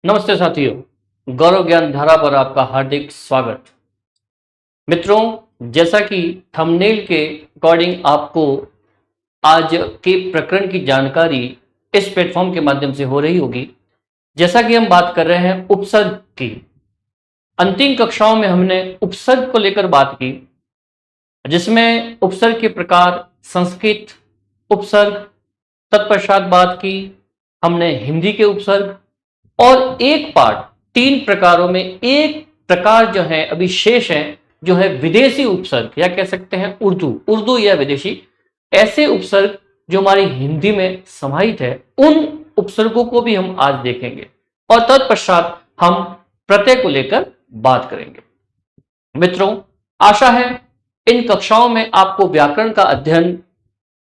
नमस्ते साथियों, गौरव ज्ञान धारा पर आपका हार्दिक स्वागत। मित्रों, जैसा कि थंबनेल के अकॉर्डिंग आपको आज के प्रकरण की जानकारी इस प्लेटफॉर्म के माध्यम से हो रही होगी। जैसा कि हम बात कर रहे हैं उपसर्ग की। अंतिम कक्षाओं में हमने उपसर्ग को लेकर बात की, जिसमें उपसर्ग के प्रकार संस्कृत उपसर्ग, तत्पश्चात बात की हमने हिंदी के उपसर्ग, और एक पार्ट 3 प्रकारों में एक प्रकार जो है अभी शेष है, जो है विदेशी उपसर्ग या कह सकते हैं उर्दू या विदेशी ऐसे उपसर्ग जो हमारी हिंदी में समाहित है। उन उपसर्गों को भी हम आज देखेंगे और तत्पश्चात हम प्रत्यय को लेकर बात करेंगे। मित्रों, आशा है इन कक्षाओं में आपको व्याकरण का अध्ययन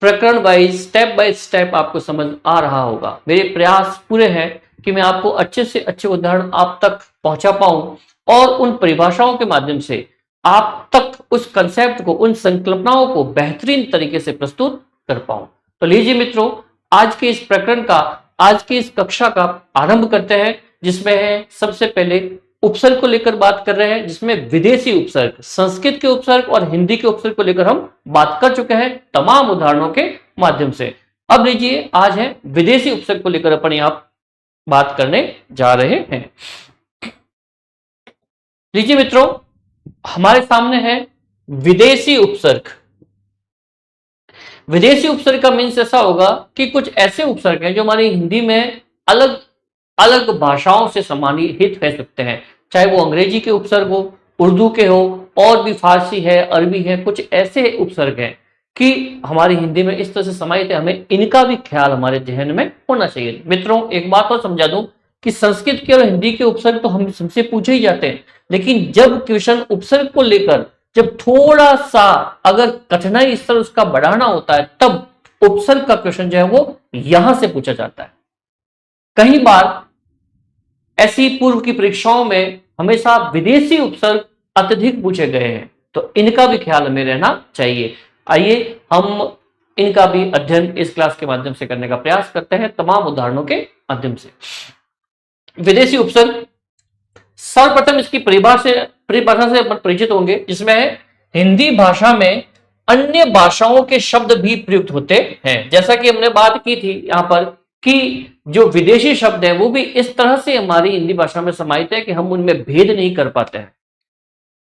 प्रकरण वाइज स्टेप बाय स्टेप आपको समझ आ रहा होगा। मेरे प्रयास पूरे हैं कि मैं आपको अच्छे से अच्छे उदाहरण आप तक पहुंचा पाऊं और उन परिभाषाओं के माध्यम से आप तक उस कंसेप्ट को, उन संकल्पनाओं को बेहतरीन तरीके से प्रस्तुत कर पाऊं। तो लीजिए मित्रों, आज के इस प्रकरण का, आज की इस कक्षा का आरंभ करते हैं, जिसमें है सबसे पहले उपसर्ग को लेकर बात कर रहे हैं, जिसमें विदेशी उपसर्ग, संस्कृत के उपसर्ग और हिंदी के उपसर्ग को लेकर हम बात कर चुके हैं तमाम उदाहरणों के माध्यम से। अब लीजिए, आज है विदेशी उपसर्ग को लेकर अपन यहां बात करने जा रहे हैं। लीजिए मित्रों, हमारे सामने है विदेशी उपसर्ग। विदेशी उपसर्ग का मीन्स ऐसा होगा कि कुछ ऐसे उपसर्ग हैं जो हमारी हिंदी में अलग अलग भाषाओं से समाहित रह सकते हैं, चाहे वो अंग्रेजी के उपसर्ग हो, उर्दू के हो, और भी फारसी है, अरबी है। कुछ ऐसे उपसर्ग हैं कि हमारी हिंदी में इस तरह से समाहित है, हमें इनका भी ख्याल हमारे जहन में होना चाहिए। मित्रों, एक बात और समझा दूं कि संस्कृत के और हिंदी के उपसर्ग तो हमसे पूछे ही जाते हैं, लेकिन जब क्वेश्चन उपसर्ग को लेकर जब थोड़ा सा अगर कठिनाई स्तर उसका बढ़ाना होता है, तब उपसर्ग का क्वेश्चन जो है वो यहां से पूछा जाता है। कई बार ऐसी पूर्व की परीक्षाओं में हमेशा विदेशी उपसर्ग अत्यधिक पूछे गए हैं, तो इनका भी ख्याल हमें रहना चाहिए। आइए हम इनका भी अध्ययन इस क्लास के माध्यम से करने का प्रयास करते हैं, तमाम उदाहरणों के माध्यम से। विदेशी उपसर्ग, सर्वप्रथम इसकी परिभाषा से अपन परिचित होंगे, जिसमें है हिंदी भाषा में अन्य भाषाओं के शब्द भी प्रयुक्त होते हैं। जैसा कि हमने बात की थी यहां पर कि जो विदेशी शब्द है वो भी इस तरह से हमारी हिंदी भाषा में समाहित है कि हम उनमें भेद नहीं कर पाते हैं।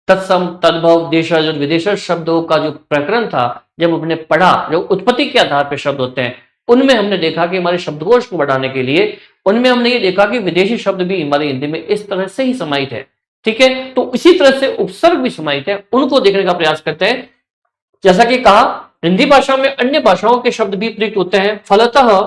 तत्सम, तद्भव, देशज और विदेशज शब्दों का जो प्रकरण था, जब हमने पढ़ा, जो उत्पत्ति के आधार पर शब्द होते हैं, उनमें हमने देखा कि हमारे शब्दकोश को बढ़ाने के लिए उनमें हमने ये देखा कि विदेशी शब्द भी हमारी हिंदी में इस तरह से ही समाहित है। ठीक है, तो इसी तरह से उपसर्ग भी समाहित है, उनको देखने का प्रयास करते हैं। जैसा कि कहा, हिंदी भाषा में अन्य भाषाओं के शब्द भी प्रयुक्त होते हैं, फलतः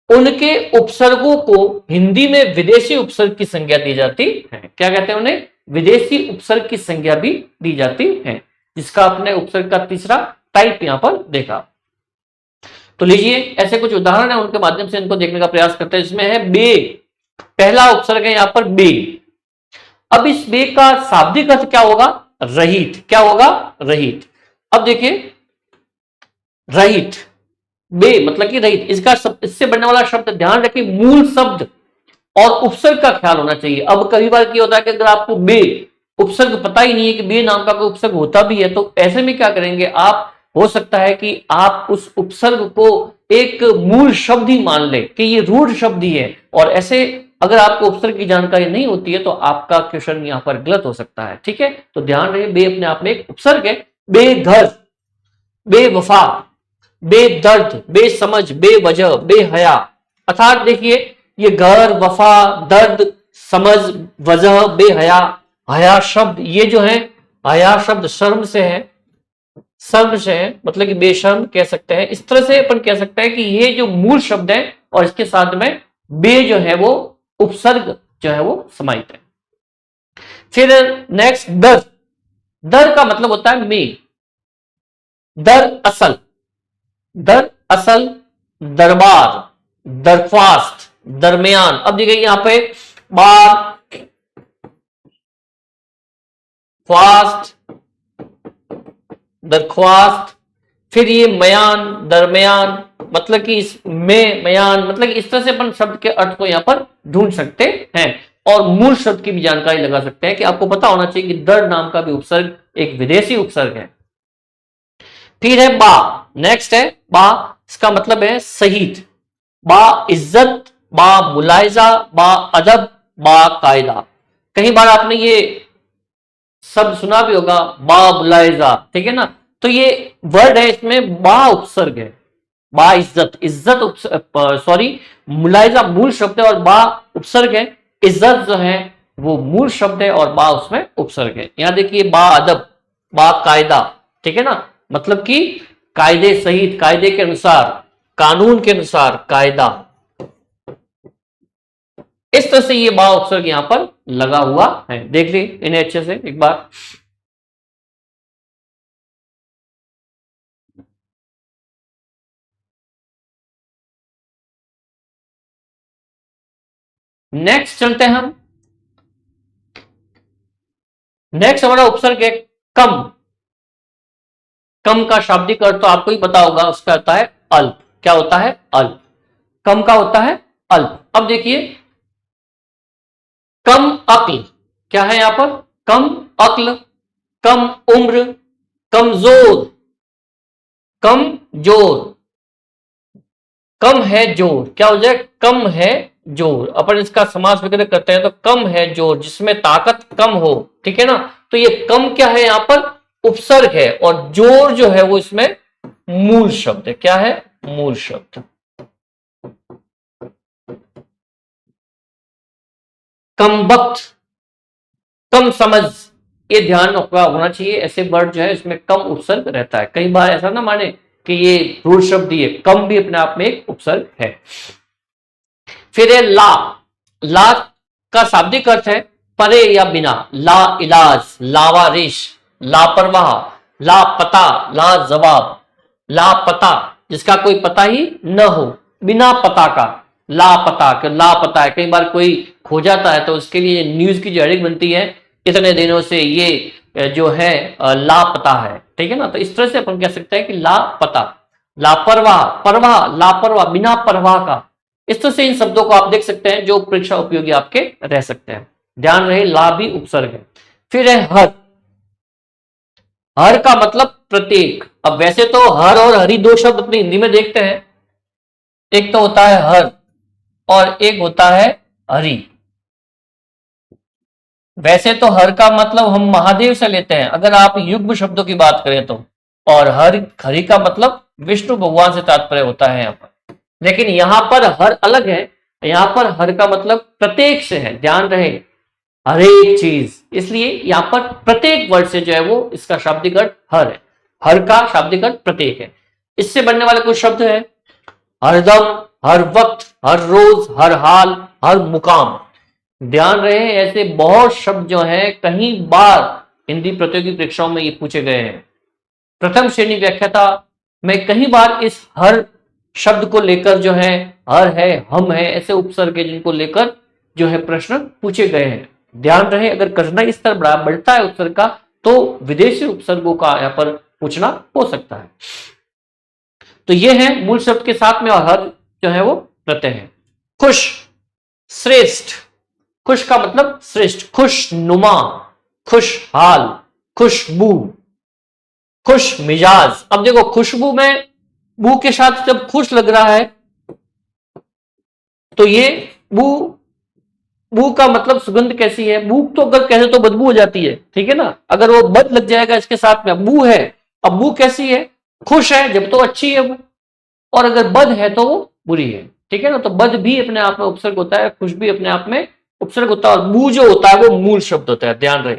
उनके उपसर्गों को हिंदी में विदेशी उपसर्ग की संज्ञा दी जाती है। क्या कहते हैं उन्हें? विदेशी उपसर्ग की संज्ञा भी दी जाती है, जिसका आपने उपसर्ग का तीसरा टाइप यहां पर देखा। तो लीजिए, ऐसे कुछ उदाहरण है, उनके माध्यम से इनको देखने का प्रयास करते हैं। इसमें है बे, पहला उपसर्ग है यहां पर बे। अब इस बे का शाब्दिक अर्थ क्या होगा? रहित। क्या होगा? रहित। अब देखिए, रहित, बे मतलब कि रहित, इसका इससे बनने वाला शब्द ध्यान रखिए, मूल शब्द और उपसर्ग का ख्याल होना चाहिए। अब कई बार क्या होता है कि अगर आपको बे उपसर्ग पता ही नहीं है कि बे नाम का कोई उपसर्ग होता भी है, तो ऐसे में क्या करेंगे आप? हो सकता है कि आप उस उपसर्ग को एक मूल शब्द ही मान ले कि ये रूढ़ शब्द ही है, और ऐसे अगर आपको उपसर्ग की जानकारी नहीं होती है तो आपका क्वेश्चन यहां पर गलत हो सकता है। ठीक है, तो ध्यान रहे, बे अपने आप में एक उपसर्ग है। बेघर, बेवफा, बेदर्द, बेसमझ, बेवजह, बेहया। अर्थात देखिए, ये घर, वफा, दर्द, समझ, वजह, बेहया, हया शब्द, ये जो है हया शब्द शर्म से है, शर्म से है, मतलब कि बेशर्म कह सकते हैं। इस तरह से अपन कह सकते हैं कि ये जो मूल शब्द है और इसके साथ में बे जो है वो उपसर्ग जो है वो समाहित है। फिर नेक्स्ट दर, दर का मतलब होता है में, दर असल, दर असल, दरबार, दरख्वास्त, दरमियान। अब देखिए यहां पे बार, फास्ट, दरख्वास्त, फिर ये मयान, दरमियान, मतलब कि इस में मयान, मतलब कि इस तरह से अपन शब्द के अर्थ को यहां पर ढूंढ सकते हैं और मूल शब्द की भी जानकारी लगा सकते हैं कि आपको पता होना चाहिए कि दर नाम का भी उपसर्ग एक विदेशी उपसर्ग है। फिर है बा, नेक्स्ट है बा, इसका मतलब है शहीद। बा इज्जत, बा मुलायजा, बा अदब, बा कायदा। कई बार आपने ये शब्द सुना भी होगा, बा मुलायजा, ठीक है ना। तो ये वर्ड है, इसमें बा उपसर्ग है। बा इज्जत, इज्जत सॉरी, मुलायजा मूल शब्द है और बा उपसर्ग है। इज्जत जो है वो मूल शब्द है और बा उसमें उपसर्ग है। यहां देखिए बा अदब, बा कायदा, ठीक है ना, मतलब कि कायदे सहित, कायदे के अनुसार, कानून के अनुसार, कायदा। इस तरह से ये बा उपसर्ग यहां पर लगा हुआ है। देख ली इन्हें अच्छे से एक बार। नेक्स्ट चलते हैं हम। नेक्स्ट हमारा उपसर्ग है कम। कम का शाब्दिक अर्थ तो आपको ही पता होगा, उसका होता है अल्प। क्या होता है? अल्प। कम का होता है अल्प। अब देखिए कम अक्ल, क्या है यहां पर? कम अक्ल, कम उम्र, कमजोर, कम जोर, कम है जोर। क्या हो जाए? कम है जोर। अपन इसका समास वगैरह करते हैं तो कम है जोर, जिसमें ताकत कम हो, ठीक है ना। तो ये कम क्या है यहां पर? उपसर्ग है और जोर जो है वो इसमें मूल शब्द है। क्या है? मूल शब्द। कम वक्त, कम समझ, ये ध्यान आपका होना चाहिए। ऐसे वर्ड जो है इसमें कम उपसर्ग रहता है। कई बार ऐसा ना माने कि ये रूढ़ शब्द, ये कम भी अपने आप में एक उपसर्ग है। फिर है ला। ला का शाब्दिक अर्थ है परे या बिना। ला इलाज, लावारिश, लापरवाह, लापता, लाजवाब, लापता, जिसका कोई पता ही न हो, बिना पता का। लापता, लापता है, कई बार कोई खो जाता है तो उसके लिए न्यूज की जो हेडिंग बनती है, इतने दिनों से ये जो है लापता है, ठीक है ना। तो इस तरह से अपन कह सकते हैं कि लापता। लापरवाह, परवाह, लापरवाह, बिना परवाह का। इस तरह से इन शब्दों को आप देख सकते हैं जो परीक्षा उपयोगी आपके रह सकते हैं। ध्यान रहे ला भी उपसर्ग है। फिर है हर। हर का मतलब प्रत्येक। अब वैसे तो हर और हरि दो शब्द अपनी हिंदी में देखते हैं। एक तो होता है हर और एक होता है हरि। वैसे तो हर का मतलब हम महादेव से लेते हैं अगर आप युग्म शब्दों की बात करें तो, और हर हरि का मतलब विष्णु भगवान से तात्पर्य होता है यहाँ पर। लेकिन यहां पर हर अलग है। यहां पर हर का मतलब प्रत्येक से है, ध्यान रहे, हर एक चीज। इसलिए यहां पर प्रत्येक वर्ड से जो है वो इसका शाब्दिक अर्थ हर है। हर का शाब्दिक अर्थ प्रत्येक है। इससे बनने वाले कुछ शब्द है हरदम, हर वक्त, हर रोज, हर हाल, हर मुकाम। ध्यान रहे ऐसे बहुत शब्द जो हैं कई बार हिंदी प्रतियोगी परीक्षाओं में ये पूछे गए हैं। प्रथम श्रेणी व्याख्याता में कई बार इस हर शब्द को लेकर जो है, हर है, हम है, ऐसे उपसर्ग है जिनको लेकर जो है प्रश्न पूछे गए हैं। ध्यान रहे अगर कठिनाई स्तर बढ़ता है उपसर्ग का तो विदेशी उपसर्गों का यहां पर पूछना हो सकता है। तो ये है मूल शब्द के साथ में और हर जो है वो प्रत्यय है। खुश, श्रेष्ठ। खुश का मतलब श्रेष्ठ, खुश नुमा, खुशहाल, खुशबू, खुश मिजाज। अब देखो खुशबू में बू के साथ जब खुश लग रहा है तो ये बू, बू का मतलब सुगंध कैसी है। बू तो अगर कहे तो बदबू हो जाती है, ठीक है ना। अगर वो बद लग जाएगा इसके साथ में, बू है। अब बू कैसी है? खुश है जब तो अच्छी है वो, और अगर बद है तो वो बुरी है, ठीक है ना। तो बद भी अपने आप में उपसर्ग होता है, खुश भी अपने आप में उपसर्ग होता है, और बू जो होता है वो मूल शब्द होता है। ध्यान रहे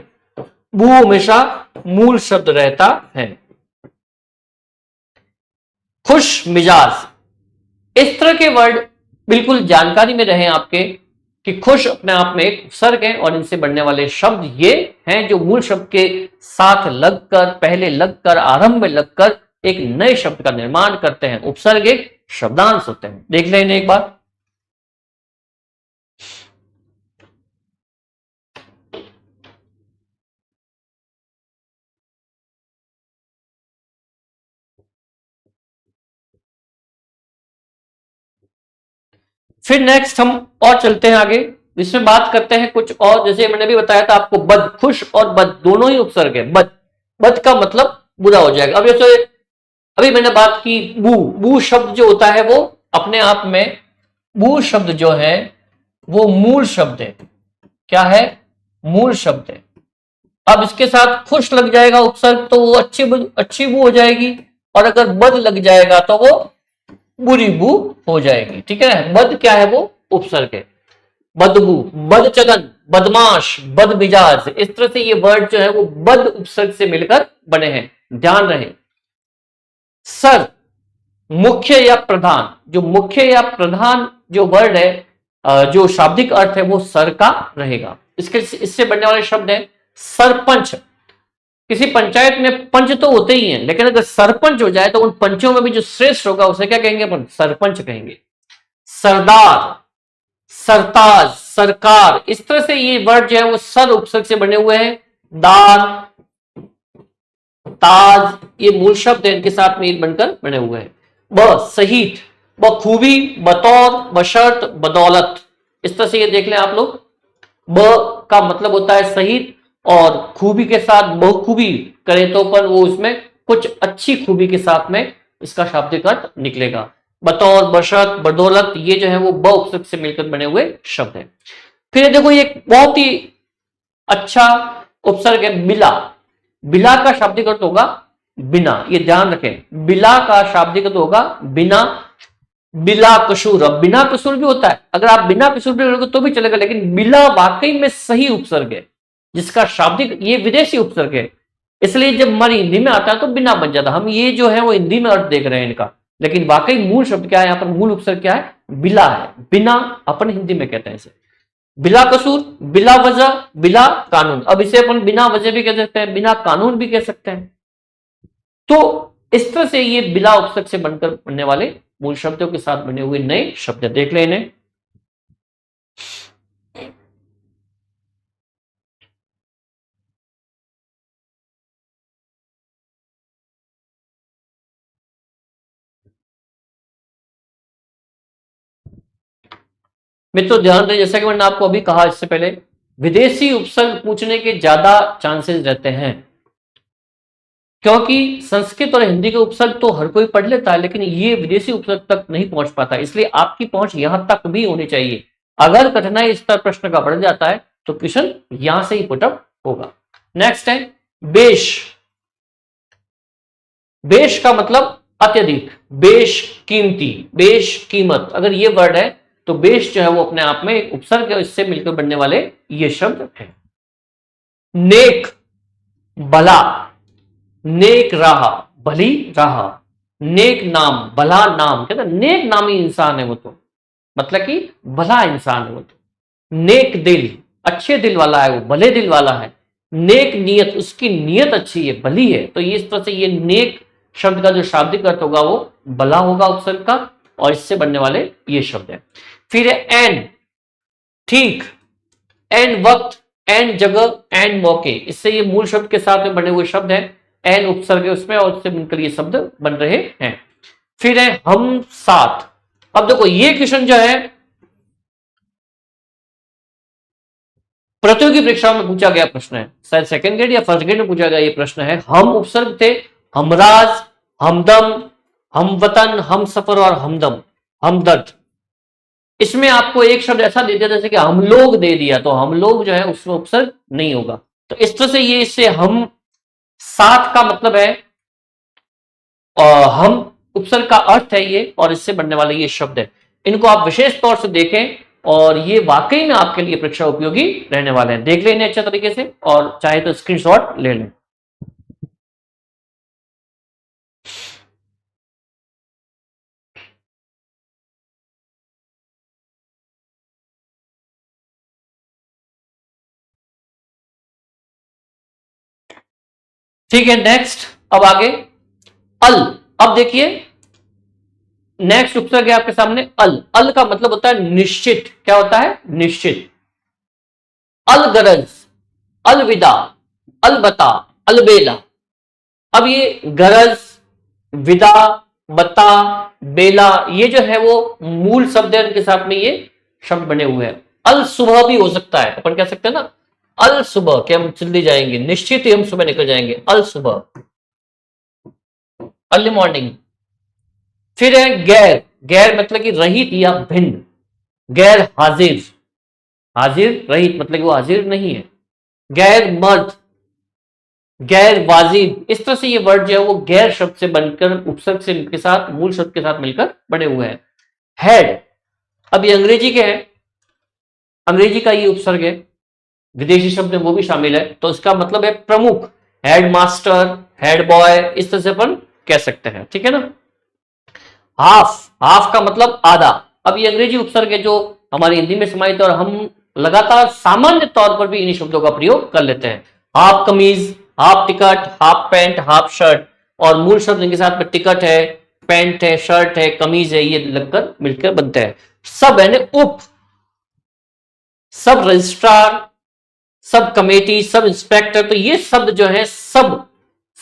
बू हमेशा मूल शब्द रहता है। खुश मिजाज, इस तरह के वर्ड बिल्कुल जानकारी में रहे आपके कि खुश अपने आप में एक उपसर्ग है और इनसे बनने वाले शब्द ये हैं जो मूल शब्द के साथ लगकर, पहले लगकर, आरंभ में लगकर एक नए शब्द का निर्माण करते हैं। उपसर्ग एक शब्दांश होते हैं। देख लें एक बार। फिर नेक्स्ट हम और चलते हैं आगे, इसमें बात करते हैं कुछ और। जैसे मैंने भी बताया था आपको, बद, खुश और बद दोनों ही उपसर्ग है। बद, बद का मतलब बुरा हो जाएगा। अब जैसे अभी मैंने बात की बू, बू शब्द जो होता है वो अपने आप में, बू शब्द जो है वो मूल शब्द है। क्या है? मूल शब्द है। अब इसके साथ खुश लग जाएगा उपसर्ग तो वो अच्छी बू हो जाएगी, और अगर बद लग जाएगा तो वो बुरी बू हो जाएगी। ठीक है, बद क्या है? वो उपसर्ग है। बदबू, बदचलन, बदमाश, बदमिजाज, इस तरह से ये वर्ड जो है वो बद उपसर्ग से मिलकर बने हैं, ध्यान रहे। सर, मुख्य या प्रधान, जो मुख्य या प्रधान जो वर्ड है, जो शाब्दिक अर्थ है वो सर का रहेगा। इससे बनने वाले शब्द है सरपंच। किसी पंचायत में पंच तो होते ही हैं, लेकिन अगर सरपंच हो जाए तो उन पंचों में भी जो श्रेष्ठ होगा उसे क्या कहेंगे? अपन सरपंच कहेंगे। सरदार, सरताज, सरकार, इस तरह से ये वर्ड जो है वो सर उपसर्ग से बने हुए हैं। दार, ताज, ये मूल शब्द है, इनके साथ में बनकर बने हुए हैं। ब, सहित, बखूबी, बतौर, बशर्त, बदौलत, इस तरह से ये देख लें आप लोग। ब का मतलब होता है सहित, और खूबी के साथ बखूबी करें तो पर वो उसमें कुछ अच्छी खूबी के साथ में इसका शाब्दिक अर्थ निकलेगा। बतौर, बशर्त, बदौलत, ये जो है वो ब उपसर्ग से मिलकर बने हुए शब्द है। फिर देखो ये बहुत ही अच्छा उपसर्ग है बिला। बिला का शाब्दिक अर्थ होगा बिना, ये ध्यान रखें। बिला का शाब्दिक अर्थ होगा बिना, बिला कसूर। अब बिना कसूर भी होता है, अगर आप बिना कसूर भी करोगे तो भी चलेगा, लेकिन बिला वाकई में सही उपसर्ग है, जिसका शाब्दिक, ये विदेशी उपसर्ग है, इसलिए जब हमारी हिंदी में आता है तो बिना बन जाता। हम ये जो है वो हिंदी में अर्थ देख रहे हैं इनका, लेकिन वाकई मूल शब्द क्या है? यहाँ पर मूल उपसर्ग क्या है? बिला है। बिना अपन हिंदी में कहते हैं इसे। बिला कसूर, बिला वजह, बिला कानून। अब इसे अपन बिना वजह भी कह सकते हैं, बिना कानून भी कह सकते हैं। तो इस तरह से ये बिला उपसर्ग से बनकर बनने वाले मूल शब्दों के साथ बने हुए नए शब्द देख लेने। मित्रों ध्यान दें, जैसा कि मैंने आपको अभी कहा इससे पहले, विदेशी उपसर्ग पूछने के ज्यादा चांसेस रहते हैं, क्योंकि संस्कृत और हिंदी के उपसर्ग तो हर कोई पढ़ लेता है, लेकिन ये विदेशी उपसर्ग तक नहीं पहुंच पाता। इसलिए आपकी पहुंच यहां तक भी होनी चाहिए। अगर कठिनाई स्तर प्रश्न का बढ़ जाता है तो क्वेश्चन यहां से ही पुटअप होगा। नेक्स्ट है बेश। बेश का मतलब अत्यधिक, बेश कीमती, बेश कीमत। अगर ये वर्ड है तो बेश जो है वो अपने आप में एक उपसर्ग है, इससे मिलकर बनने वाले ये शब्द है। नेक, भला, नेक राह, भली राह, नेक नाम, भला नाम, कहते नेक नामी इंसान है वो तो, मतलब कि भला इंसान है वो तो। नेक दिल, अच्छे दिल वाला है वो, भले दिल वाला है। नेक नियत, उसकी नियत अच्छी है, भली है। तो ये इस तरह से ये नेक शब्द का जो शाब्दिक अर्थ होगा वो भला होगा उपसर्ग का, और इससे बनने वाले ये शब्द है। फिर है एन, ठीक, एन वक्त, एन जगह, एन मौके, इससे ये मूल शब्द के साथ में बने हुए शब्द है। एन उपसर्ग है उसमें, और उससे मिलकर ये शब्द बन रहे हैं। फिर है हम साथ। अब देखो ये क्वेश्चन जो है प्रतियोगी परीक्षाओं में पूछा गया प्रश्न है, शायद सेकंड ग्रेड या फर्स्ट ग्रेड में पूछा गया ये प्रश्न है। हम उपसर्ग थे हमराज, हमदम, हम वतन, हम सफर और हमदम, हमदर्द। इसमें आपको एक शब्द ऐसा दे दिया जैसे कि हम लोग दे दिया, तो हम लोग जो है उसमें उपसर्ग नहीं होगा। तो इस तरह से ये इससे हम साथ का मतलब है, हम उपसर्ग का अर्थ है ये, और इससे बनने वाले ये शब्द है। इनको आप विशेष तौर से देखें, और ये वाकई में आपके लिए परीक्षा उपयोगी रहने वाले हैं। देख लेने अच्छे तरीके से, और चाहे तो स्क्रीनशॉट ले लें। ठीक है, नेक्स्ट अब आगे अल। अब देखिए नेक्स्ट उपसर्ग है आपके सामने अल। अल का मतलब होता है निश्चित। क्या होता है? निश्चित। अलगरज, अलविदा, अलबता, अलबेला। अब ये गरज, विदा, बता, बेला, ये जो है वो मूल शब्द है, उनके साथ में ये शब्द बने हुए हैं। अल सुबह भी हो सकता है, अपन कह सकते हैं ना अल सुबह, कि हम जल्दी जाएंगे, निश्चित ही हम सुबह निकल जाएंगे, अल सुबह, अर्ली मॉर्निंग। फिर है गैर, गैर मतलब कि रहित या भिन्न, गैर हाजिर, हाजिर रहित मतलब कि वो हाजिर नहीं है। गैर मर्द, गैर वाजिब, इस तरह से ये वर्ड जो है वो गैर शब्द से बनकर उपसर्ग से के साथ मूल शब्द के साथ मिलकर बने हुए हैं। हेड, अब ये अंग्रेजी के हैं, अंग्रेजी का ये उपसर्ग है, विदेशी शब्द में वो भी शामिल है, तो इसका मतलब है प्रमुख, हेड मास्टर, हेड बॉय, इस तरह से अपन कह सकते हैं, ठीक है ना। हाफ, हाफ का मतलब आधा। अब ये अंग्रेजी उपसर्ग है जो हमारी हिंदी में समाहित है और हम लगातार सामान्य तौर पर भी इन्हीं शब्दों का प्रयोग कर लेते हैं। हाफ कमीज, half ticket, half pant, half shirt, और मूल शब्द इनके साथ में टिकट है, पैंट है, शर्ट है, कमीज है, ये लगकर मिलकर बनते हैं। सब यानी उप, सब registrar, sub committee, sub inspector, तो ये शब्द जो है सब,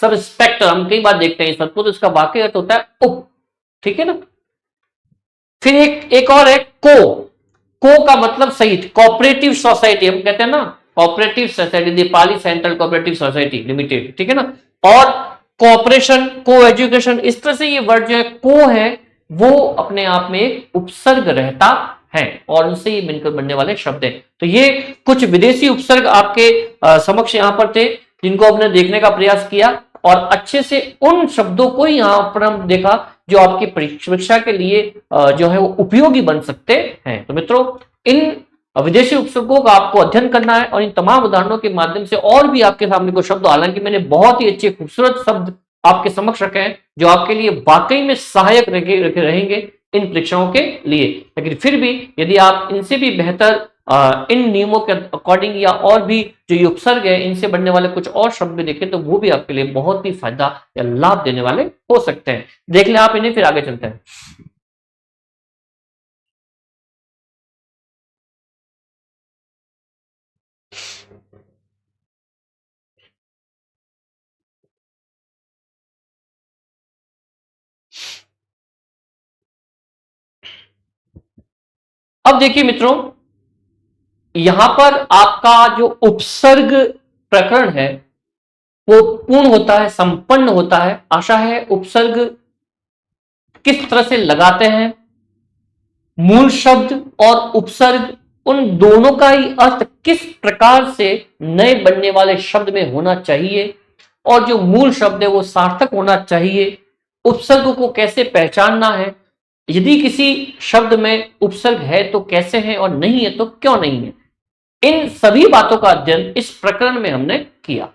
सब इंस्पेक्टर, हम कई बार देखते हैं सबको, तो इसका वाकई अर्थ होता है उप, ठीक है ना। फिर एक और है को का मतलब सहित, कोऑपरेटिव सोसाइटी, हम कहते हैं ना cooperative society, Nepali central cooperative society limited, ठीक है ना। और कोऑपरेशन, को एजुकेशन, इस तरह से ये वर्ड जो है को है वो अपने आप में एक उपसर्ग रहता है और उनसे ये मिलकर बनने वाले शब्द हैं। तो ये कुछ विदेशी उपसर्ग आपके समक्ष यहां पर थे जिनको हमने देखने का प्रयास किया और अच्छे से उन शब्दों को ही यहां पर हम देखा जो आपकी परीक्षा के लिए जो है वो उपयोगी बन सकते हैं। तो मित्रों, इन विदेशी उपसर्गों का आपको अध्ययन करना है और इन तमाम उदाहरणों के माध्यम से और भी आपके सामने कुछ शब्द, हालांकि मैंने बहुत ही अच्छे खूबसूरत शब्द आपके समक्ष रखे हैं जो आपके लिए वाकई में सहायक रहेंगे इन परीक्षाओं के लिए, लेकिन फिर भी यदि आप इनसे भी बेहतर इन नियमों के अकॉर्डिंग या और भी जो ये उपसर्ग है इनसे बनने वाले कुछ और शब्द भी देखें तो वो भी आपके लिए बहुत ही फायदा या लाभ देने वाले हो सकते हैं। देख लें आप इन्हें, फिर आगे चलते हैं। अब देखिए मित्रों, यहां पर आपका जो उपसर्ग प्रकरण है वो पूर्ण होता है, संपन्न होता है। आशा है उपसर्ग किस तरह से लगाते हैं, मूल शब्द और उपसर्ग उन दोनों का ही अर्थ किस प्रकार से नए बनने वाले शब्द में होना चाहिए और जो मूल शब्द है वो सार्थक होना चाहिए, उपसर्ग को कैसे पहचानना है, यदि किसी शब्द में उपसर्ग है तो कैसे है और नहीं है तो क्यों नहीं है, इन सभी बातों का अध्ययन इस प्रकरण में हमने किया।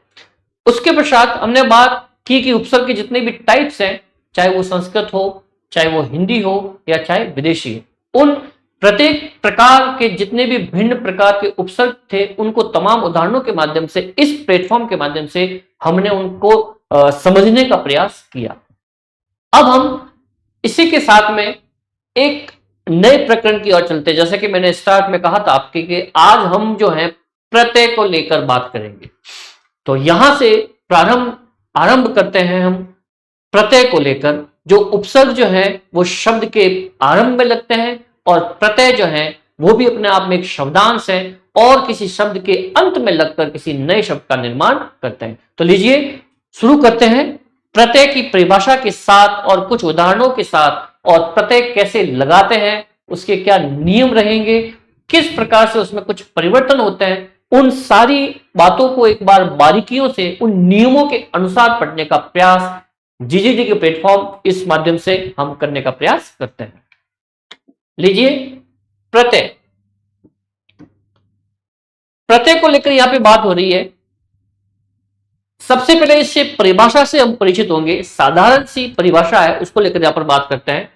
उसके पश्चात हमने बात की कि उपसर्ग के जितने भी टाइप्स हैं, चाहे वो संस्कृत हो, चाहे वो हिंदी हो या चाहे विदेशी हो, उन प्रत्येक प्रकार के जितने भी भिन्न प्रकार के उपसर्ग थे उनको तमाम उदाहरणों के माध्यम से, इस प्लेटफॉर्म के माध्यम से हमने उनको समझने का प्रयास किया। अब हम इसी के साथ में एक नए प्रकरण की ओर चलते हैं। जैसे कि मैंने स्टार्ट में कहा था आपके कि आज हम जो है प्रत्यय को लेकर बात करेंगे, तो यहां से आरंभ करते हैं हम प्रत्यय को लेकर। जो उपसर्ग जो है वो शब्द के आरंभ में लगते हैं और प्रत्यय जो है वो भी अपने आप में एक शब्दांश है और किसी शब्द के अंत में लगकर किसी नए शब्द का निर्माण करते हैं। तो लीजिए शुरू करते हैं प्रत्यय की परिभाषा के साथ और कुछ उदाहरणों के साथ, और प्रत्यय कैसे लगाते हैं, उसके क्या नियम रहेंगे, किस प्रकार से उसमें कुछ परिवर्तन होते हैं, उन सारी बातों को एक बार बारीकियों से उन नियमों के अनुसार पढ़ने का प्रयास जीजीजी के प्लेटफॉर्म इस माध्यम से हम करने का प्रयास करते हैं। लीजिए प्रत्यय, प्रत्यय को लेकर यहां पे बात हो रही है। सबसे पहले इससे परिभाषा से हम परिचित होंगे, साधारण सी परिभाषा है उसको लेकर यहां पर बात करते हैं।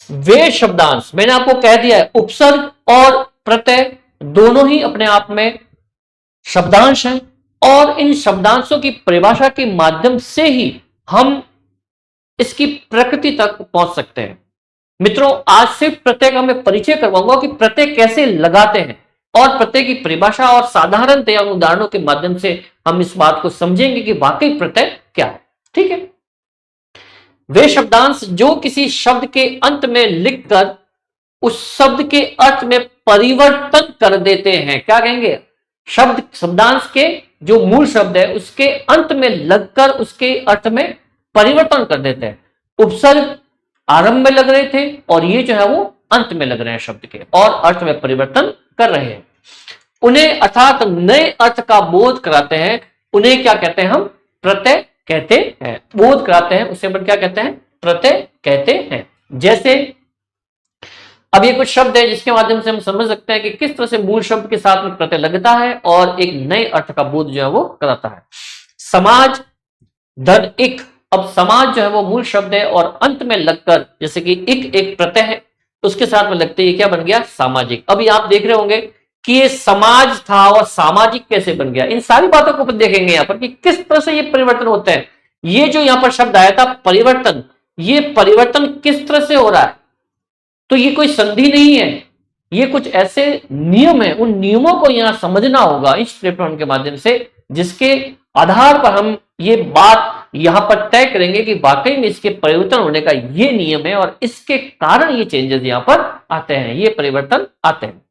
वे शब्दांश, मैंने आपको कह दिया है उपसर्ग और प्रत्यय दोनों ही अपने आप में शब्दांश हैं और इन शब्दांशों की परिभाषा के माध्यम से ही हम इसकी प्रकृति तक पहुंच सकते हैं। मित्रों, आज से प्रत्यय का मैं परिचय करवाऊंगा कि प्रत्यय कैसे लगाते हैं और प्रत्यय की परिभाषा और साधारणतया उदाहरणों के माध्यम से हम इस बात को समझेंगे कि वाकई प्रत्यय क्या है। ठीक है, वे शब्दांश जो किसी शब्द के अंत में लिखकर उस शब्द के अर्थ में परिवर्तन कर देते हैं। क्या कहेंगे? शब्दांश के जो मूल शब्द है उसके अंत में लगकर उसके अर्थ में परिवर्तन कर देते हैं। उपसर्ग आरंभ में लग रहे थे और ये जो है वो अंत में लग रहे हैं शब्द के और अर्थ में परिवर्तन कर रहे हैं। उन्हें अर्थात नए अर्थ का बोध कराते हैं। उन्हें क्या कहते हैं? हम प्रत्यय कहते हैं। बोध कराते हैं उसे अपन क्या कहते हैं? प्रत्यय कहते हैं। जैसे अब ये कुछ शब्द है जिसके माध्यम से हम समझ सकते हैं कि किस तरह से मूल शब्द के साथ में प्रत्यय लगता है और एक नए अर्थ का बोध जो है वो कराता है। समाज, धन, इक। अब समाज जो है वो मूल शब्द है और अंत में लगकर, जैसे कि इक एक प्रत्यय है, उसके साथ में लगते ही क्या बन गया? सामाजिक। अभी आप देख रहे होंगे कि ये समाज था और सामाजिक कैसे बन गया। इन सारी बातों को अपन देखेंगे यहां पर कि किस तरह से ये परिवर्तन होते हैं। ये जो यहां पर शब्द आया था परिवर्तन, ये परिवर्तन किस तरह से हो रहा है? तो ये कोई संधि नहीं है, ये कुछ ऐसे नियम है। उन नियमों को यहां समझना होगा इस पेपर के माध्यम से, जिसके आधार पर हम ये बात यहां पर तय करेंगे कि वाकई में इसके परिवर्तन होने का ये नियम है और इसके कारण ये चेंजेस यहां पर आते हैं, ये परिवर्तन आते हैं।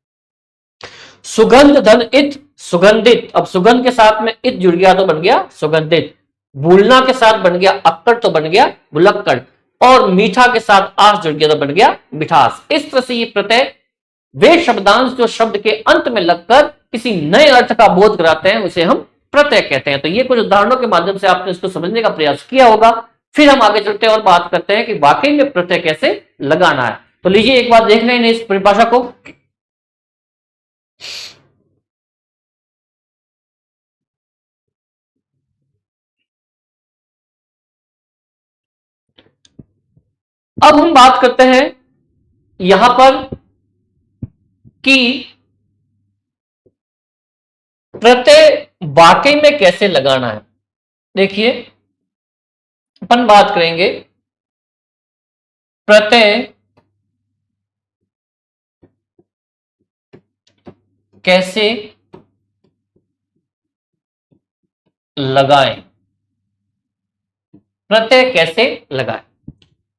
सुगंध, धन, इत, सुगंधित। अब सुगंध के साथ में इत जुड़ गया तो बन गया सुगंधित। भूलना के साथ बन गया अक्कड़ तो बन गया भुलक्कड़। और मीठा के साथ आस जुड़ गया तो बन गया मिठास। इस तरह से ये प्रत्यय वे शब्दांश जो शब्द के अंत में लगकर किसी नए अर्थ का बोध कराते हैं उसे हम प्रत्यय कहते हैं। तो ये कुछ उदाहरणों के माध्यम से आपने इसको समझने का प्रयास किया होगा। फिर हम आगे चलते हैं और बात करते हैं कि वाकई में प्रत्यय कैसे लगाना है। तो लीजिए एक बार देख लें इस परिभाषा को। अब हम बात करते हैं यहां पर कि प्रत्यय वाकई में कैसे लगाना है। देखिए अपन बात करेंगे प्रत्यय कैसे लगाएं। प्रत्यय कैसे लगाएं,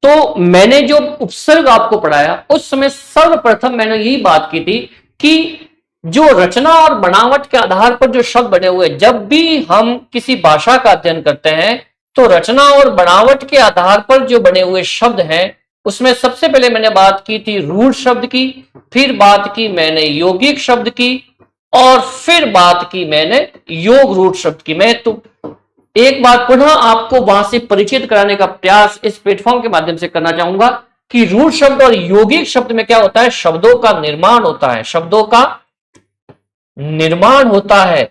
तो मैंने जो उपसर्ग आपको पढ़ाया उस समय सर्वप्रथम मैंने यही बात की थी कि जो रचना और बनावट के आधार पर जो शब्द बने हुए, जब भी हम किसी भाषा का अध्ययन करते हैं तो रचना और बनावट के आधार पर जो बने हुए शब्द हैं उसमें सबसे पहले मैंने बात की थी रूढ़ शब्द की, फिर बात की मैंने यौगिक शब्द की और फिर बात की मैंने योग रूढ़ शब्द की। मैं तो एक बार पुनः आपको वहां से परिचित कराने का प्रयास इस प्लेटफॉर्म के माध्यम से करना चाहूंगा कि रूढ़ शब्द और यौगिक शब्द में क्या होता है? शब्दों का निर्माण होता है। शब्दों का निर्माण होता है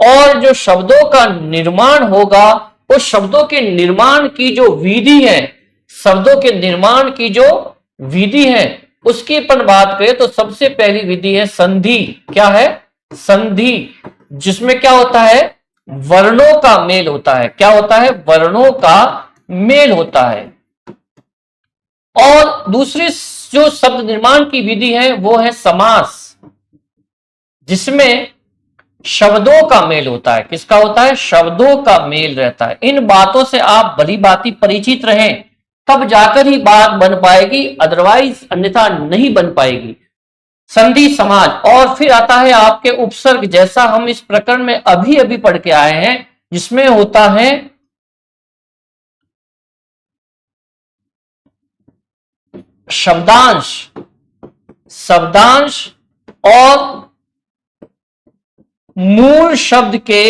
और जो शब्दों का निर्माण होगा उस शब्दों के निर्माण की जो विधि है, शब्दों के निर्माण की जो विधि है उसकी अपन बात करें तो सबसे पहली विधि है संधि। क्या है? संधि, जिसमें क्या होता है? वर्णों का मेल होता है। क्या होता है? वर्णों का मेल होता है। और दूसरी जो शब्द निर्माण की विधि है वो है समास, जिसमें शब्दों का मेल होता है। किसका होता है? शब्दों का मेल रहता है। इन बातों से आप भली भांति परिचित रहें, तब जाकर ही बात बन पाएगी, अदरवाइज अन्यथा नहीं बन पाएगी। संधि, समाज, और फिर आता है आपके उपसर्ग, जैसा हम इस प्रकरण में अभी अभी पढ़ के आए हैं, जिसमें होता है शब्दांश, शब्दांश और मूल शब्द के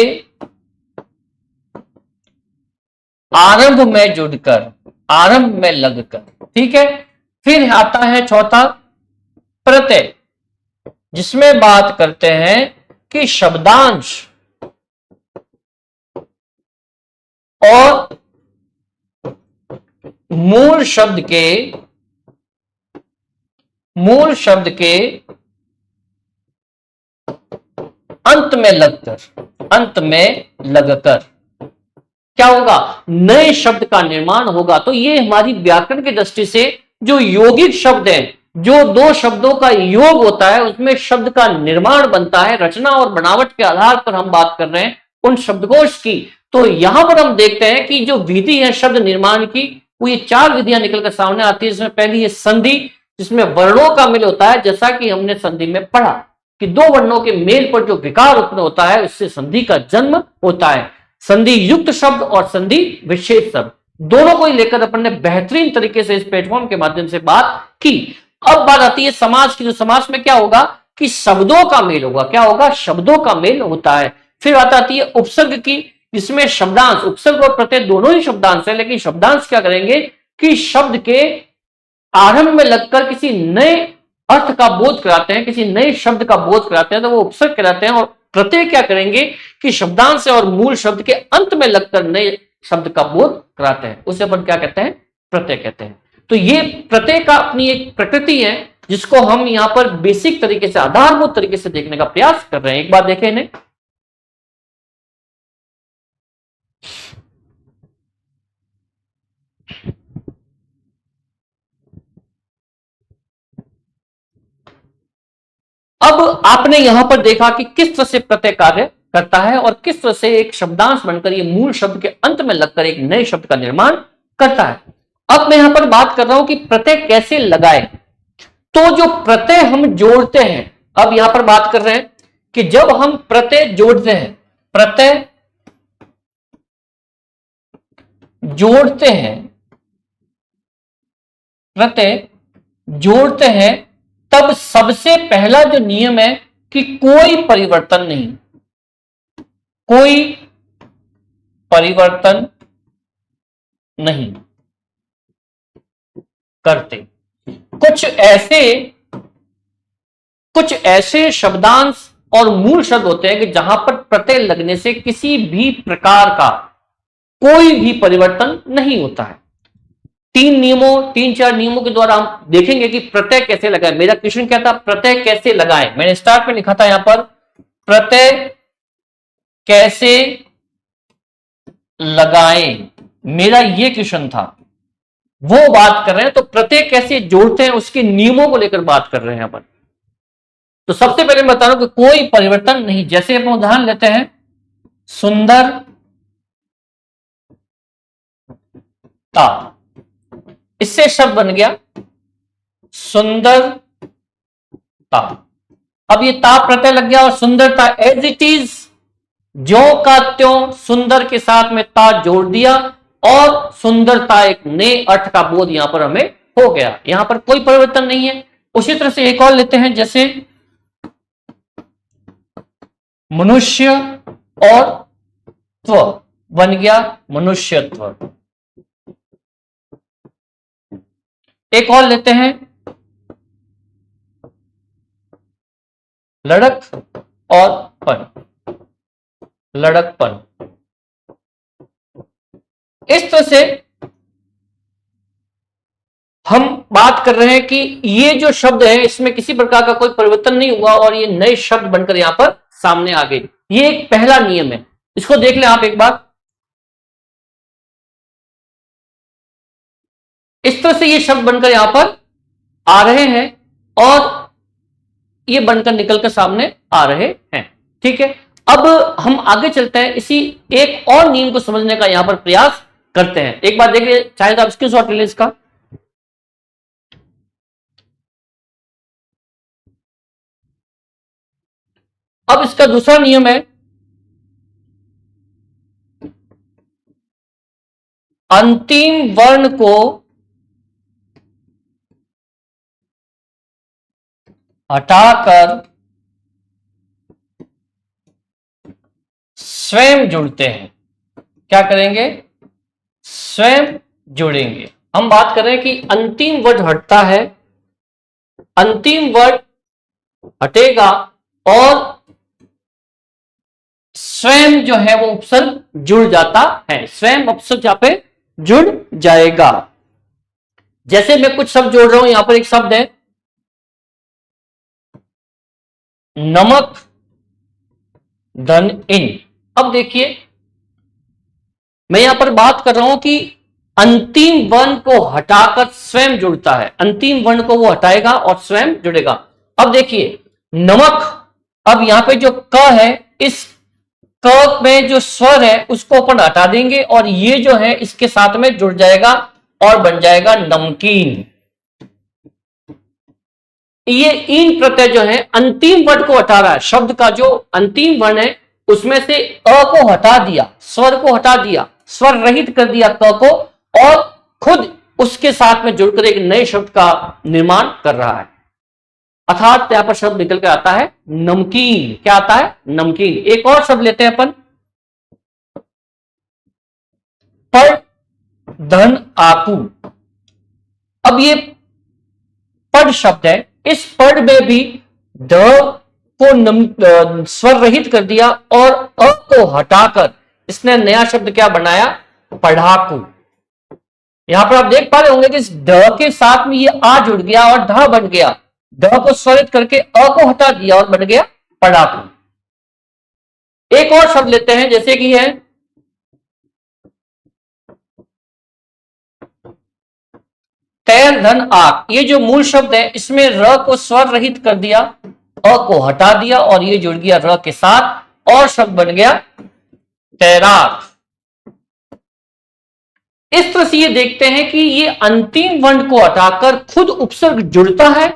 आरंभ में जुड़कर, आरंभ में लगकर। ठीक है। फिर आता है चौथा प्रत्यय, जिसमें बात करते हैं कि शब्दांश और मूल शब्द के अंत में लगकर क्या होगा? नए शब्द का निर्माण होगा। तो ये हमारी व्याकरण की दृष्टि से जो यौगिक शब्द है, जो दो शब्दों का योग होता है उसमें शब्द का निर्माण बनता है। रचना और बनावट के आधार पर हम बात कर रहे हैं उन शब्दकोश की। तो यहां पर हम देखते हैं कि जो विधि है शब्द निर्माण की वो ये 4 विधियां निकलकर सामने आती है। इसमें पहली है संधि, जिसमें वर्णों का मेल होता है, जैसा कि हमने संधि में पढ़ा कि दो वर्णों के मेल पर जो विकार उत्पन्न होता है उससे संधि का जन्म होता है। संधि युक्त शब्द और संधि विशेष शब्द दोनों को ही लेकर अपन ने बेहतरीन तरीके से इस प्लेटफॉर्म के माध्यम से बात की। अब बात आती है समास की। तो समास में क्या होगा कि शब्दों का मेल होगा। क्या होगा? शब्दों का मेल होता है। फिर बात आती है उपसर्ग की, जिसमें शब्दांश, उपसर्ग और प्रत्यय दोनों ही शब्दांश है, लेकिन शब्दांश क्या करेंगे कि शब्द के आरंभ में लगकर किसी नए अर्थ का बोध कराते हैं, किसी नए शब्द का बोध कराते हैं, तो वो उपसर्ग कराते हैं। और प्रत्यय क्या करेंगे कि शब्दांश और मूल शब्द के अंत में लगकर नए शब्द का बोध कराते हैं, उसे अपन क्या कहते हैं? प्रत्यय कहते हैं। तो ये प्रत्यय का अपनी एक प्रकृति है, जिसको हम यहां पर बेसिक तरीके से, आधारभूत तरीके से देखने का प्रयास कर रहे हैं। एक बार देखें इन्हें। अब आपने यहां पर देखा कि किस तरह से प्रत्यय कार्य करता है और किस तरह से एक शब्दांश बनकर ये मूल शब्द के अंत में लगकर एक नए शब्द का निर्माण करता है। अब मैं यहां पर बात कर रहा हूं कि प्रत्यय कैसे लगाए। तो जो प्रत्यय हम जोड़ते हैं, अब यहां पर बात कर रहे हैं कि जब हम प्रत्यय जोड़ते हैं, प्रत्यय जोड़ते हैं, प्रत्यय जोड़ते हैं, तब सबसे पहला जो नियम है कि कोई परिवर्तन नहीं, कोई परिवर्तन नहीं करते। कुछ ऐसे शब्दांश और मूल शब्द होते हैं कि जहां पर प्रत्यय लगने से किसी भी प्रकार का कोई भी परिवर्तन नहीं होता है। 3-4 नियमों के द्वारा हम देखेंगे कि प्रत्यय कैसे लगाए। मेरा क्वेश्चन क्या था? प्रत्यय कैसे लगाए। मैंने स्टार्ट में लिखा था यहां पर प्रत्यय कैसे लगाए, मेरा ये क्वेश्चन था, वो बात कर रहे हैं। तो प्रत्यय कैसे जोड़ते हैं उसके नियमों को लेकर बात कर रहे हैं अपन। तो सबसे पहले मैं बता रहा हूं कि कोई परिवर्तन नहीं। जैसे अपन उदाहरण लेते हैं, सुंदर ता, इससे शब्द बन गया सुंदरता। अब ये ता प्रत्यय लग गया और सुंदरता एज इट इज जो का त्यों सुंदर के साथ में ता जोड़ दिया और सुंदरता एक नए अर्थ का बोध यहां पर हमें हो गया। यहां पर कोई परिवर्तन नहीं है। उसी तरह से एक और लेते हैं, जैसे मनुष्य और त्व बन गया मनुष्यत्व। एक और लेते हैं लड़क और पन, लड़कपन। इस तरह से हम बात कर रहे हैं कि ये जो शब्द है इसमें किसी प्रकार का कोई परिवर्तन नहीं हुआ और ये नए शब्द बनकर यहां पर सामने आ गए। ये एक पहला नियम है, इसको देख लें आप एक बार। इस तरह से ये शब्द बनकर यहां पर आ रहे हैं और ये बनकर निकलकर सामने आ रहे हैं। ठीक है, अब हम आगे चलते हैं, इसी एक और नियम को समझने का यहां पर प्रयास करते हैं। एक बार देखिए, चाहे तो आप स्क्रीनशॉट ले लें इसका। अब इसका दूसरा नियम है अंतिम वर्ण को हटाकर स्वयं जुड़ते हैं। क्या करेंगे? स्वयं जुड़ेंगे। हम बात कर रहे हैं कि अंतिम वर्ड हटता है, अंतिम वर्ड हटेगा और स्वयं जो है वो उपसर्ग जुड़ जाता है। स्वयं उपसर्ग यहां पे जुड़ जाएगा। जैसे मैं कुछ शब्द जोड़ रहा हूं, यहां पर एक शब्द है नमक धन इन। अब देखिए, मैं यहां पर बात कर रहा हूं कि अंतिम वर्ण को हटाकर स्वयं जुड़ता है। अंतिम वर्ण को वो हटाएगा और स्वयं जुड़ेगा। अब देखिए नमक, अब यहां पे जो क है, इस क में जो स्वर है उसको अपन हटा देंगे और ये जो है इसके साथ में जुड़ जाएगा और बन जाएगा नमकीन। ये इन प्रत्यय जो है अंतिम वर्ण को हटा रहा है, शब्द का जो अंतिम वर्ण है उसमें से अ को हटा दिया, स्वर को हटा दिया, स्वर रहित कर दिया क को, और खुद उसके साथ में जुड़कर एक नए शब्द का निर्माण कर रहा है। अर्थात यहां पर शब्द निकल कर आता है नमकीन। क्या आता है? नमकीन। एक और शब्द लेते हैं अपन, पर धन आकू। अब ये पद शब्द है, इस पद में भी ध को स्वर रहित कर दिया और अ को हटाकर इसने नया शब्द क्या बनाया? पढ़ाकू। यहां पर आप देख पा रहे होंगे कि इस ध के साथ में ये आ जुड़ गया और ध बन गया, ध को स्वरित करके अ को हटा दिया और बन गया पढ़ाकू। एक और शब्द लेते हैं, जैसे कि है तैर धन आक। ये जो मूल शब्द है इसमें र को स्वर रहित कर दिया, अ को हटा दिया और ये जुड़ गया र के साथ और शब्द बन गया तैराक। इस तरह से ये देखते हैं कि ये अंतिम वर्ण को हटाकर खुद उपसर्ग जुड़ता है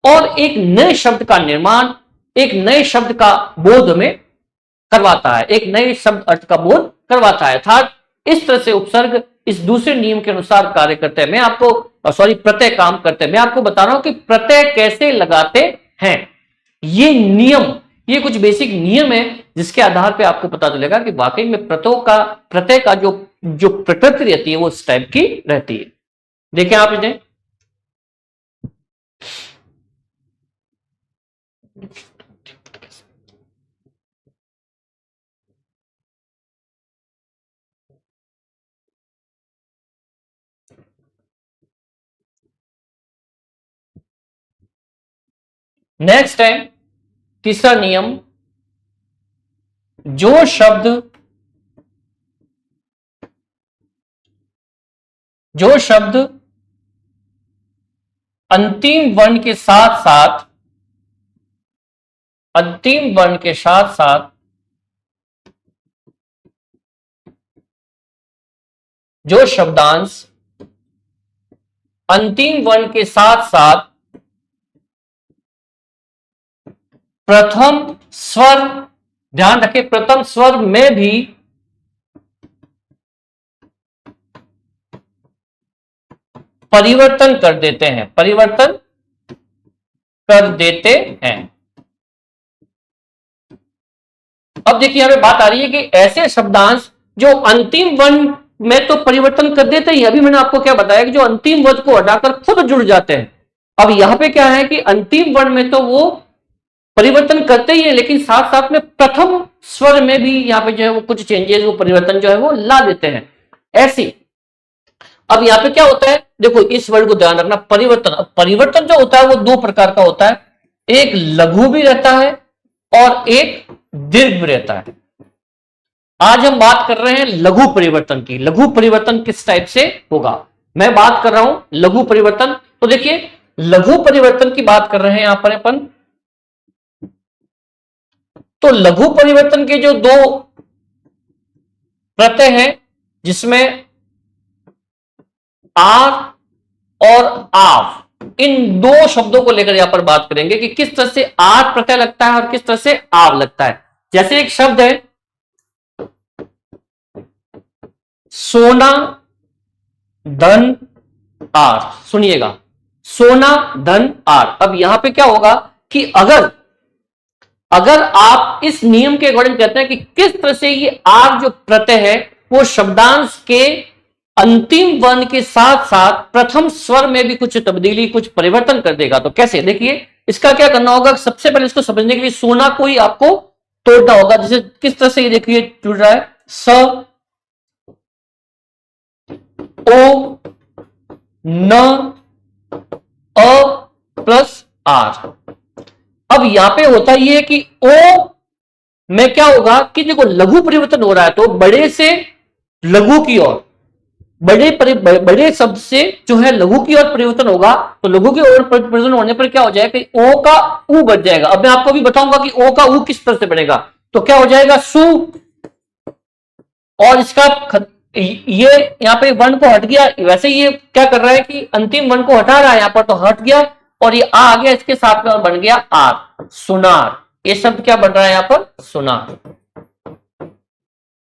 और एक नए शब्द का निर्माण, एक नए शब्द का बोध में करवाता है, एक नए शब्द अर्थ का बोध करवाता है। अर्थात इस तरह से उपसर्ग इस दूसरे नियम के अनुसार कार्य करते हैं। मैं आपको प्रत्यय काम करते हैं। मैं आपको बता रहा हूं कि प्रत्यय कैसे लगाते हैं। ये नियम, ये कुछ बेसिक नियम है जिसके आधार पे आपको पता चलेगा कि वाकई में प्रत्यय का जो प्रकृति रहती है वो इस टाइप की रहती है। देखें आप इन्हें, नेक्स्ट है तीसरा नियम, जो शब्द अंतिम वर्ण के साथ साथ जो शब्दांश अंतिम वर्ण के साथ साथ प्रथम स्वर, ध्यान रखें प्रथम स्वर में भी परिवर्तन कर देते हैं, अब देखिए यहां पे बात आ रही है कि ऐसे शब्दांश जो अंतिम वर्ण में तो परिवर्तन कर देते ही, अभी मैंने आपको क्या बताया कि जो अंतिम वर्ण को हटाकर खुद जुड़ जाते हैं। अब यहां पे क्या है कि अंतिम वर्ण में तो वो परिवर्तन करते ही है, लेकिन साथ साथ में प्रथम स्वर में भी यहां पे जो है वो कुछ चेंजेस, वो परिवर्तन जो है वो ला देते हैं। ऐसी अब यहां पे क्या होता है, देखो इस वर्ड को ध्यान रखना, परिवर्तन। अब परिवर्तन जो होता है वो दो प्रकार का होता है, एक लघु भी रहता है और एक दीर्घ भी रहता है। आज हम बात कर रहे हैं लघु परिवर्तन की। लघु परिवर्तन किस टाइप से होगा, मैं बात कर रहा हूं लघु परिवर्तन। तो देखिए लघु परिवर्तन की बात कर रहे हैं यहां पर अपन। तो लघु परिवर्तन के जो दो प्रत्यय हैं जिसमें आर और आव, इन दो शब्दों को लेकर यहां पर बात करेंगे कि किस तरह से आर प्रत्यय लगता है और किस तरह से आव लगता है। जैसे एक शब्द है सोना धन आर, सुनिएगा सोना धन आर। अब यहां पे क्या होगा कि अगर आप इस नियम के अकॉर्डिंग कहते हैं कि किस तरह से ये आर जो प्रत्यय है वो शब्दांश के अंतिम वर्ण के साथ साथ प्रथम स्वर में भी कुछ तब्दीली, कुछ परिवर्तन कर देगा, तो कैसे, देखिए इसका क्या करना होगा। सबसे पहले इसको समझने के लिए सोना को ही आपको तोड़ना होगा। जैसे किस तरह से ये देखिए जुड़ रहा है, स ओ न अ प्लस आर। अब यहां पे होता ये है कि ओ में क्या होगा कि देखो लघु परिवर्तन हो रहा है, तो बड़े से लघु की ओर, बड़े शब्द से जो है लघु की ओर परिवर्तन होगा। तो लघु की ओर परिवर्तन होने पर क्या हो जाएगा कि ओ का उ बच जाएगा। अब मैं आपको भी बताऊंगा कि ओ का उ किस तरह से बनेगा। तो क्या हो जाएगा सु, और इसका ये यहाँ पे वर्ण को हट गया, वैसे ये क्या कर रहा है कि अंतिम वर्ण को हटा रहा है, यहाँ पर तो हट गया और ये आ गया इसके साथ में और बन गया आर, सुनार। ये शब्द क्या बन रहा है यहाँ पर, सुनार।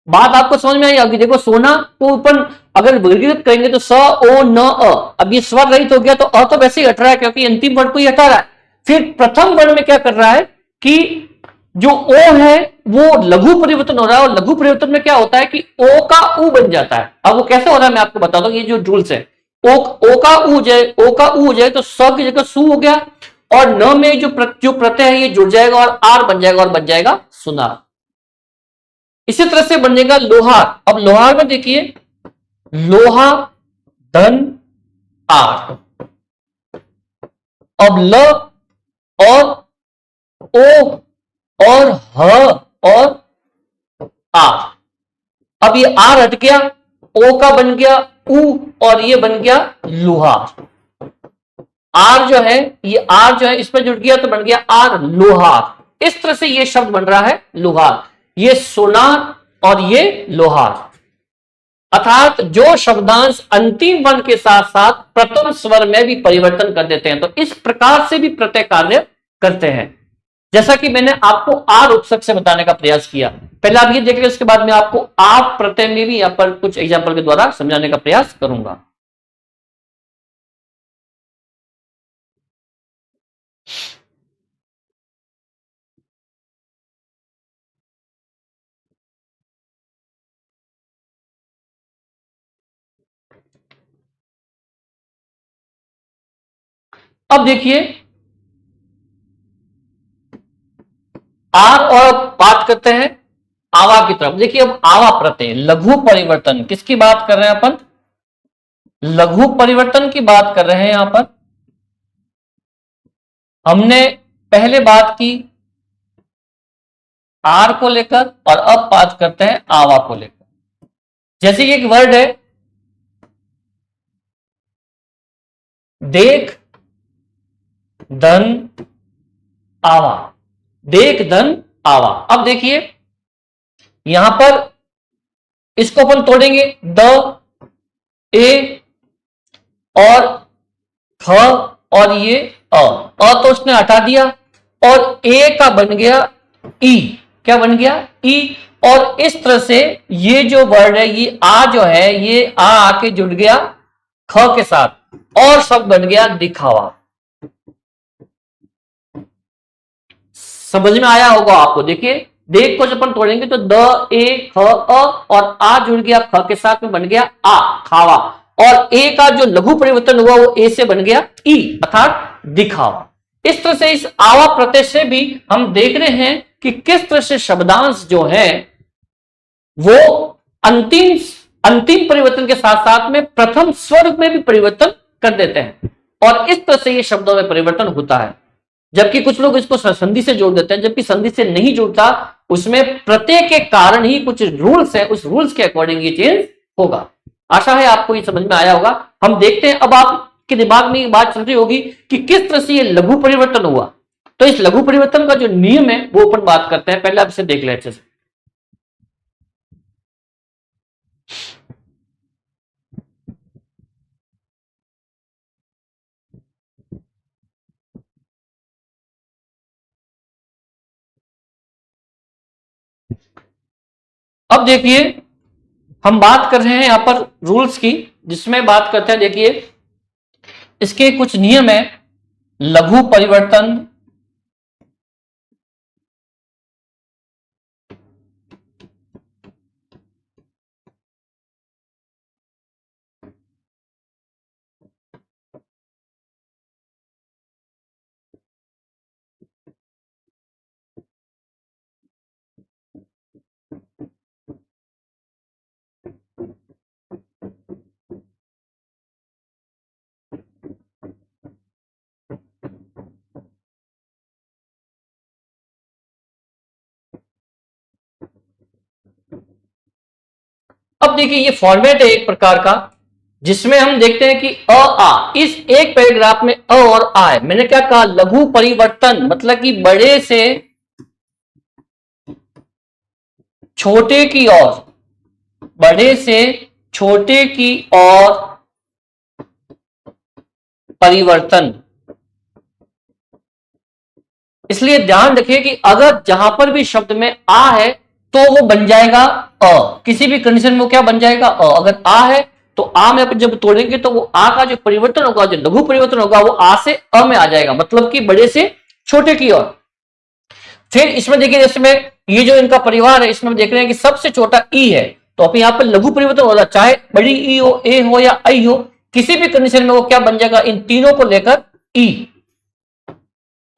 बात आपको समझ में आई होगी। देखो सोना को ऊपर अगर वर्गीकृत करेंगे तो स ओ न अ, अब ये स्वर रहित हो गया तो अ तो वैसे ही हट रहा है क्योंकि अंतिम वर्ण को ही हटा रहा है। फिर प्रथम वर्ण में क्या कर रहा है कि जो ओ है वो लघु परिवर्तन हो रहा है, और लघु परिवर्तन में क्या होता है कि ओ का उ बन जाता है। अब वो कैसे हो रहा है मैं आपको बताता हूं, ये जो रूल्स है। ओ का उ जाए, ओ का उ हो जाए तो स की जगह सु हो गया, और न में जो प्रत्यय है ये जुड़ जाएगा और आर बन जाएगा और बन जाएगा सुनार। इसी तरह से बनेगा लोहार। अब लोहार में देखिए, लोहा धन आर, अब ल और ओ और ह और आर। अब ये आर हट गया, ओ का बन गया उ और ये बन गया लोहार। आर जो है, ये आर जो है इसमें जुड़ गया तो बन गया आर, लोहार। इस तरह से ये शब्द बन रहा है लोहार। ये सोनार और ये लोहार। अर्थात जो शब्दांश अंतिम वर्ण के साथ साथ प्रथम स्वर में भी परिवर्तन कर देते हैं, तो इस प्रकार से भी प्रत्यय कार्य करते हैं। जैसा कि मैंने आपको आर उपसर्ग से बताने का प्रयास किया, पहले आप ये देख लें, उसके बाद मैं आपको आप प्रत्यय में भी यहां पर कुछ एग्जाम्पल के द्वारा समझाने का प्रयास करूंगा। अब देखिए आर, और बात करते हैं आवा की तरफ। देखिए अब आवा प्रत्यय लघु परिवर्तन, किसकी बात कर रहे हैं अपन, लघु परिवर्तन की बात कर रहे हैं। यहां पर हमने पहले बात की आर को लेकर और अब बात करते हैं आवा को लेकर। जैसे कि एक वर्ड है देख धन आवा, देख धन आवा। अब देखिए यहां पर इसको अपन तोड़ेंगे, द ए और ख और ये अ तो उसने हटा दिया और ए का बन गया ई। क्या बन गया, ई। और इस तरह से ये जो वर्ड है, ये आ जो है, ये आ आके जुड़ गया ख के साथ और शब्द बन गया दिखावा। समझ में आया होगा आपको। देखिए देख को जब अपन तोड़ेंगे तो द ए ख अ और आ जुड़ गया ख के साथ में बन गया आ, खावा। और ए का जो लघु परिवर्तन हुआ वो ए से बन गया ई, अर्थात दिखावा। इस तरह से इस आवा प्रत्यय से भी हम देख रहे हैं कि किस तरह से शब्दांश जो है वो अंतिम अंतिम परिवर्तन के साथ साथ में प्रथम स्वर में भी परिवर्तन कर देते हैं, और इस तरह से ये शब्दों में परिवर्तन होता है। जबकि कुछ लोग इसको संधि से जोड़ देते हैं, जबकि संधि से नहीं जुड़ता, उसमें प्रत्यय के कारण ही कुछ रूल्स है, उस रूल्स के अकॉर्डिंग ये चेंज होगा। आशा है आपको ये समझ में आया होगा। हम देखते हैं, अब आपके दिमाग में ये बात चल रही होगी कि किस तरह से ये लघु परिवर्तन हुआ। तो इस लघु परिवर्तन का जो नियम है वो अपन बात करते हैं। पहले आप इसे देख लें अच्छे से। अब देखिए हम बात कर रहे हैं यहां पर रूल्स की, जिसमें बात करते हैं, देखिए इसके कुछ नियम है। लघु परिवर्तन, अब देखिए ये फॉर्मेट है एक प्रकार का, जिसमें हम देखते हैं कि अ आ, इस एक पैराग्राफ में अ और आ है। मैंने क्या कहा, लघु परिवर्तन, मतलब कि बड़े से छोटे की ओर, बड़े से छोटे की ओर परिवर्तन। इसलिए ध्यान रखिए कि अगर जहां पर भी शब्द में आ है तो वो बन जाएगा अ, किसी भी कंडीशन में वो क्या बन जाएगा अ। अगर आ है तो आ में जब तोड़ेंगे तो वो आ का जो परिवर्तन होगा, जो लघु परिवर्तन होगा, वो आ से अ में आ जाएगा, मतलब कि बड़े से छोटे की ओर। फिर इसमें देखिए, इसमें ये जो इनका परिवार है, इसमें देख रहे हैं कि सबसे छोटा ई है, तो अब यहाँ पर लघु परिवर्तन हो रहा, चाहे बड़ी ई हो, ए हो या आई हो, किसी भी कंडीशन में वो क्या बन जाएगा, इन तीनों को लेकर ई।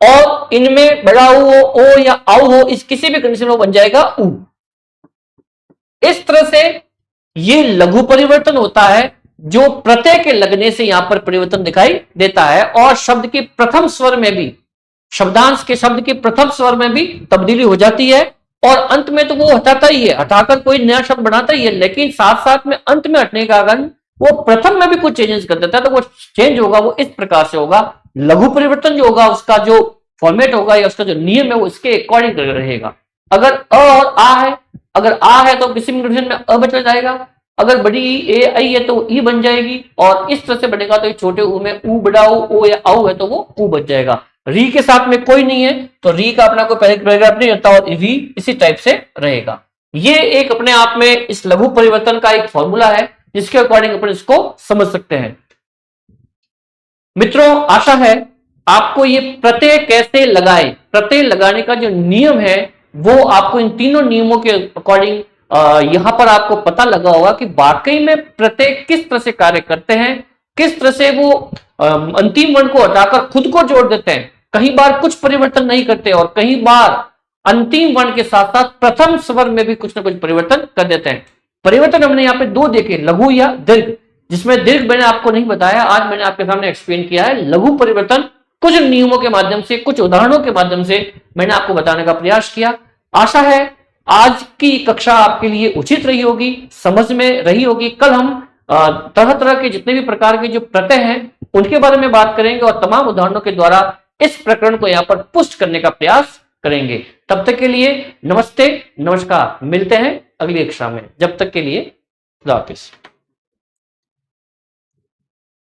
और इनमें बड़ा ऊ हो, ओ या आउ हो, इस किसी भी कंडीशन में बन जाएगा ऊ। इस तरह से ये लघु परिवर्तन होता है जो प्रत्यय के लगने से यहां पर परिवर्तन दिखाई देता है, और शब्द के प्रथम स्वर में भी, शब्दांश के शब्द के प्रथम स्वर में भी तब्दीली हो जाती है, और अंत में तो वो हटाता ही है, हटाकर कोई नया शब्द बनाता ही है, लेकिन साथ साथ में अंत में हटने का कारण वो प्रथम में भी कुछ चेंजेस कर देता है। तो वो चेंज होगा वो इस प्रकार से होगा, लघु परिवर्तन जो होगा उसका जो फॉर्मेट होगा या उसका जो नियम है वो इसके अकॉर्डिंग रहेगा। अगर अ और आ है, अगर आ है तो किसी भी कंडीशन में अ बच जाएगा, अगर बड़ी ए आई है तो ई बन जाएगी, और इस तरह से बनेगा तो छोटे ऊ में ऊ, बड़ा ऊ या आऊ है तो वो ऊ बच जाएगा। री के साथ में कोई नहीं है तो री का अपना कोई पैराग्राफ नहीं होता, और वी इसी टाइप से रहेगा। ये एक अपने आप में इस लघु परिवर्तन का एक फॉर्मूला है जिसके अकॉर्डिंग अपन इसको समझ सकते हैं। मित्रों, आशा है आपको ये प्रत्यय कैसे लगाए, प्रत्यय लगाने का जो नियम है वो आपको इन तीनों नियमों के अकॉर्डिंग यहां पर आपको पता लगा होगा कि वाकई में प्रत्यय किस तरह से कार्य करते हैं, किस तरह से वो अंतिम वर्ण को हटाकर खुद को जोड़ देते हैं, कई बार कुछ परिवर्तन नहीं करते और कई बार अंतिम वर्ण के साथ साथ प्रथम स्वर में भी कुछ ना कुछ परिवर्तन कर देते हैं। परिवर्तन हमने यहाँ पे दो देखे, लघु या दीर्घ, जिसमें दीर्घ मैंने आपको नहीं बताया, आज मैंने आपके सामने एक्सप्लेन किया है। लघु परिवर्तन कुछ नियमों के माध्यम से, कुछ उदाहरणों के माध्यम से मैंने आपको बताने का प्रयास किया। आशा है आज की कक्षा आपके लिए उचित रही होगी, समझ में रही होगी। कल हम तरह तरह के जितने भी प्रकार के जो प्रत्यय हैं उनके बारे में बात करेंगे और तमाम उदाहरणों के द्वारा इस प्रकरण को यहाँ पर पुष्ट करने का प्रयास करेंगे। तब तक के लिए नमस्ते, नमस्कार, मिलते हैं अगली कक्षा में। जब तक के लिए खुदा हाफिज।